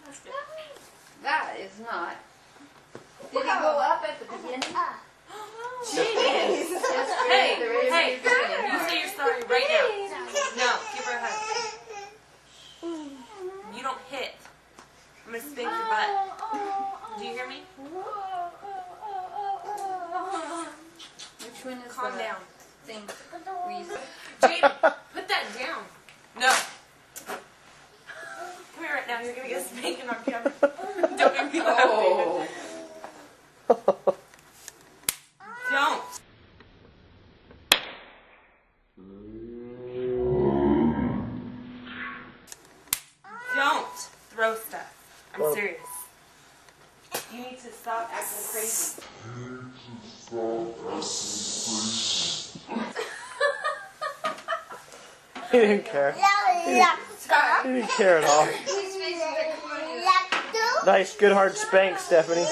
That's good. That is not. Did it go up at the beginning? Jeez. Yes, Hey, the very hey, beginning. you say you're sorry right now. No, give her a hug. You don't hit. I'm gonna spank your butt. Do you hear me? Which one is Calm the down. thing? Reason? Jaden, put that down. No. Come here right now. You're gonna get a spanking on camera. Don't make me laugh. Oh. Don't. Don't throw stuff. I'm serious. You need to stop acting crazy. He didn't care. He didn't care at all. Nice, good hard spank, Stephanie.